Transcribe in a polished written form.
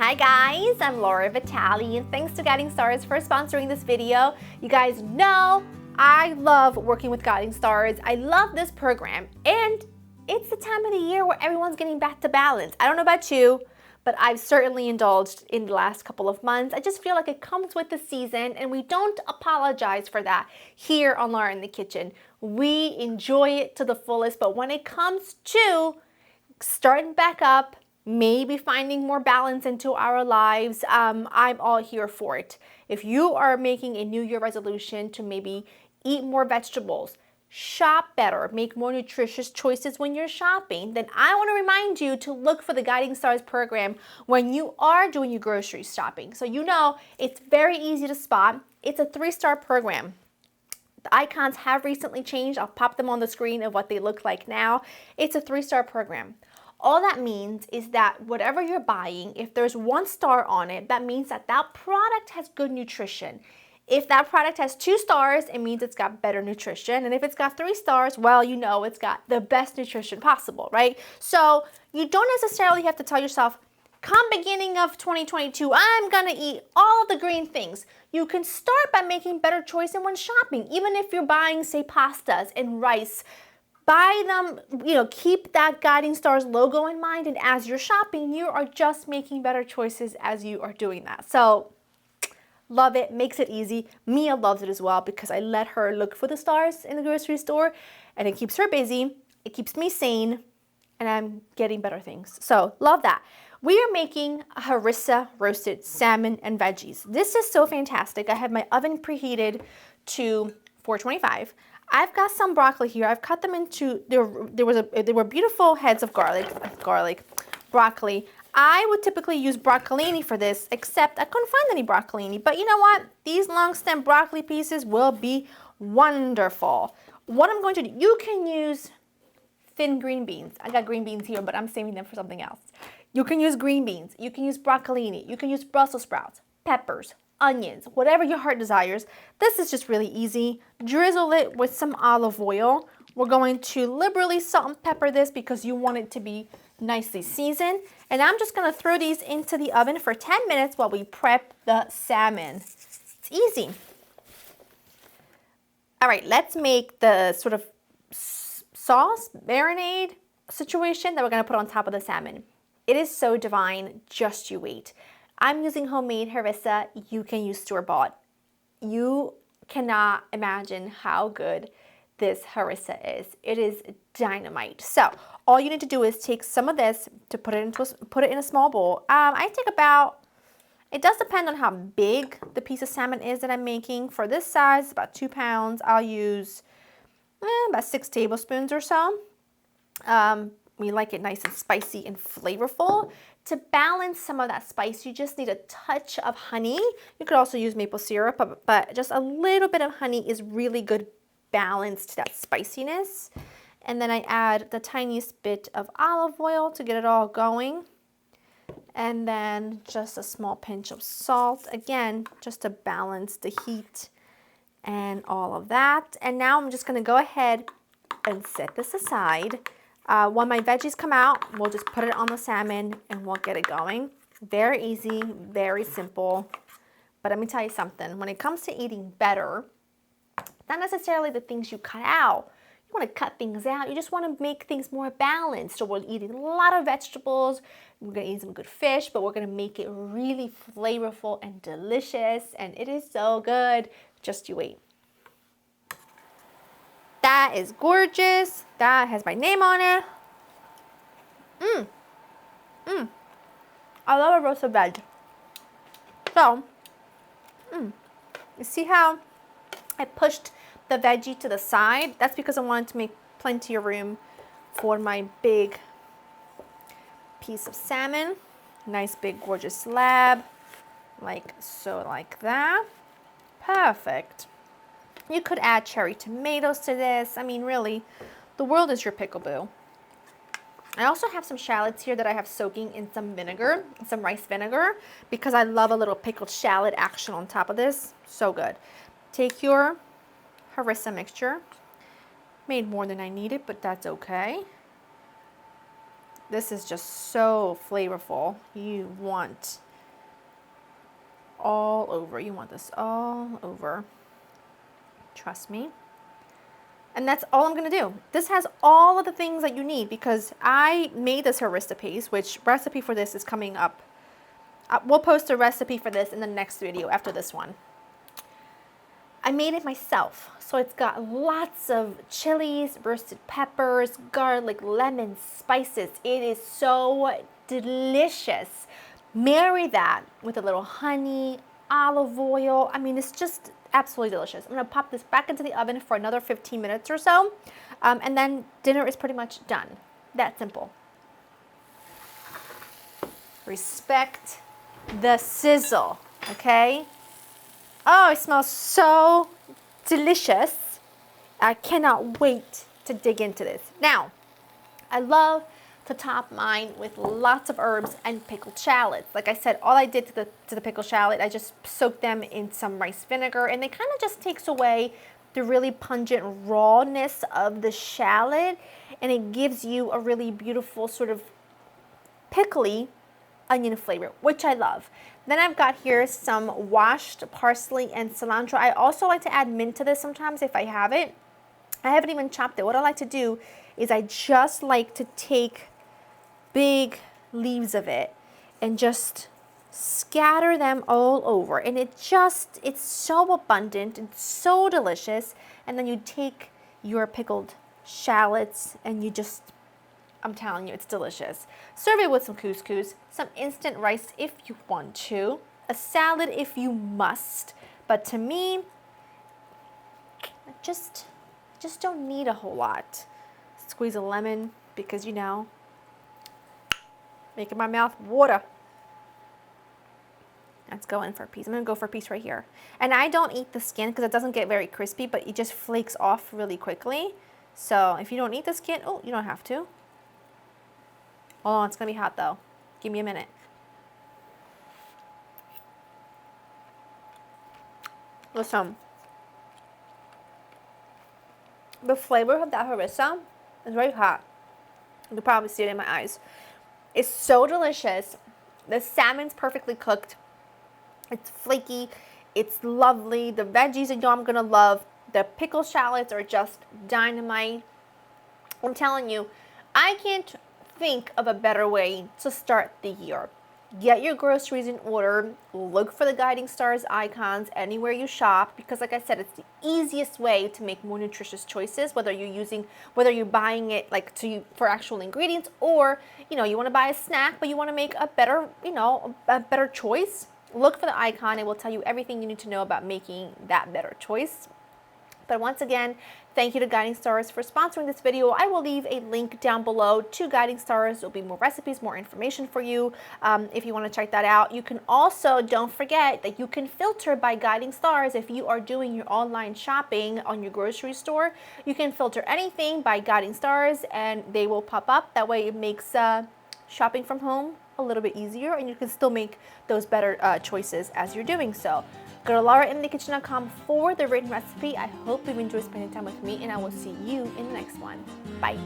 Hi guys, I'm Laura Vitale and thanks to Guiding Stars for sponsoring this video. You guys know I love working with Guiding Stars. I love this program and it's the time of the year where everyone's getting back to balance. I don't know about you, but I've certainly indulged in the last couple of months. I just feel like it comes with the season and we don't apologize for that here on Laura in the Kitchen. We enjoy it to the fullest, but when it comes to starting back up, maybe finding more balance into our lives, I'm all here for it. If you are making a New Year resolution to maybe eat more vegetables, shop better, make more nutritious choices when you're shopping, then I want to remind you to look for the Guiding Stars program when you are doing your grocery shopping. So you know it's very easy to spot. It's a 3-star program. The icons have recently changed. I'll pop them on the screen of what they look like now. It's a 3-star program. All that means is that whatever you're buying, if there's 1 star on it, that means that that product has good nutrition. If that product has 2 stars, it means it's got better nutrition. And if it's got 3 stars, well, you know it's got the best nutrition possible, right? So you don't necessarily have to tell yourself, come beginning of 2022, I'm gonna eat all of the green things. You can start by making better choices when shopping, even if you're buying, say, pastas and rice. Buy them, keep that Guiding Stars logo in mind, and as you're shopping, you are just making better choices as you are doing that. So, love it, makes it easy. Mia loves it as well because I let her look for the stars in the grocery store, and it keeps her busy, it keeps me sane, and I'm getting better things. So, love that. We are making Harissa roasted salmon and veggies. This is so fantastic. I have my oven preheated to 425. I've got some broccoli here. I've cut them into, there were beautiful heads of broccoli. I would typically use broccolini for this, except I couldn't find any broccolini. But you know what? These long stem broccoli pieces will be wonderful. What I'm going to do, you can use thin green beans. I got green beans here, but I'm saving them for something else. You can use green beans. You can use broccolini. You can use Brussels sprouts, peppers, onions, whatever your heart desires. This is just really easy. Drizzle it with some olive oil. We're going to liberally salt and pepper this because you want it to be nicely seasoned. And I'm just going to throw these into the oven for 10 minutes while we prep the salmon. It's easy. All right, let's make the sort of sauce, marinade situation that we're going to put on top of the salmon. It is so divine, just you wait. I'm using homemade harissa. You can use store-bought. You cannot imagine how good this harissa is. It is dynamite. So all you need to do is take some of this to put it in a small bowl. I take about, it does depend on how big the piece of salmon is that I'm making. For this size, about 2 pounds, I'll use about 6 tablespoons or so. We like it nice and spicy and flavorful. To balance some of that spice, you just need a touch of honey. You could also use maple syrup, but just a little bit of honey is really good balance to that spiciness. And then I add the tiniest bit of olive oil to get it all going. And then just a small pinch of salt, again, just to balance the heat and all of that. And now I'm just gonna go ahead and set this aside. When my veggies come out, we'll just put it on the salmon and we'll get it going. Very easy, very simple. But let me tell you something, when it comes to eating better, not necessarily the things you cut out. You want to cut things out. You just want to make things more balanced. So we're eating a lot of vegetables. We're going to eat some good fish, but we're going to make it really flavorful and delicious. And it is so good. Just you wait. That is gorgeous. That has my name on it. I love a roasted veg. So, you see how I pushed the veggie to the side? That's because I wanted to make plenty of room for my big piece of salmon. Nice big gorgeous slab. Like so, like that. Perfect. You could add cherry tomatoes to this. I mean, really, the world is your pickle boo. I also have some shallots here that I have soaking in some vinegar, some rice vinegar, because I love a little pickled shallot action on top of this. So good. Take your harissa mixture. Made more than I needed, but that's okay. This is just so flavorful. You want all over. You want this all over. Trust me. And that's all I'm gonna do. This has all of the things that you need because I made this Harissa paste, which recipe for this is coming up. We'll post a recipe for this in the next video after this one. I made it myself. So it's got lots of chilies, roasted peppers, garlic, lemon, spices. It is so delicious. Marry that with a little honey, olive oil. I mean, it's just absolutely delicious. I'm gonna pop this back into the oven for another 15 minutes or so. And then dinner is pretty much done. That simple. Respect the sizzle, okay? Oh, it smells so delicious. I cannot wait to dig into this. Now, I love to top mine with lots of herbs and pickled shallots. Like I said, all I did to the pickled shallot, I just soaked them in some rice vinegar, and it kind of just takes away the really pungent rawness of the shallot, and it gives you a really beautiful sort of pickly onion flavor, which I love. Then I've got here some washed parsley and cilantro. I also like to add mint to this sometimes if I have it. I haven't even chopped it. What I like to do is I just like to take big leaves of it and just scatter them all over. And it's so abundant and so delicious. And then you take your pickled shallots and you just, I'm telling you, it's delicious. Serve it with some couscous, some instant rice if you want to, a salad if you must. But to me, I just don't need a whole lot. Squeeze a lemon because, you know, making my mouth water. Let's go in for a piece. I'm gonna go for a piece right here. And I don't eat the skin because it doesn't get very crispy, but it just flakes off really quickly. So if you don't eat the skin, oh, you don't have to. Oh, it's gonna be hot though. Give me a minute. Listen, the flavor of that harissa is very hot. You can probably see it in my eyes. It's so delicious. The salmon's perfectly cooked. It's flaky. It's lovely. The veggies you know I'm gonna love. The pickled shallots are just dynamite. I'm telling you, I can't think of a better way to start the year. Get your groceries in order. Look for the Guiding Stars icons anywhere you shop because, like I said, it's the easiest way to make more nutritious choices. Whether you're buying it like for actual ingredients, or you want to buy a snack but you want to make a better a better choice. Look for the icon. It will tell you everything you need to know about making that better choice. But once again, thank you to Guiding Stars for sponsoring this video. I will leave a link down below to Guiding Stars. There'll be more recipes, more information for you if you want to check that out. You can also, don't forget that you can filter by Guiding Stars if you are doing your online shopping on your grocery store. You can filter anything by Guiding Stars and they will pop up. That way it makes shopping from home a little bit easier and you can still make those better choices as you're doing so. Go to laurainthekitchen.com for the written recipe. I hope you've enjoyed spending time with me and I will see you in the next one. Bye.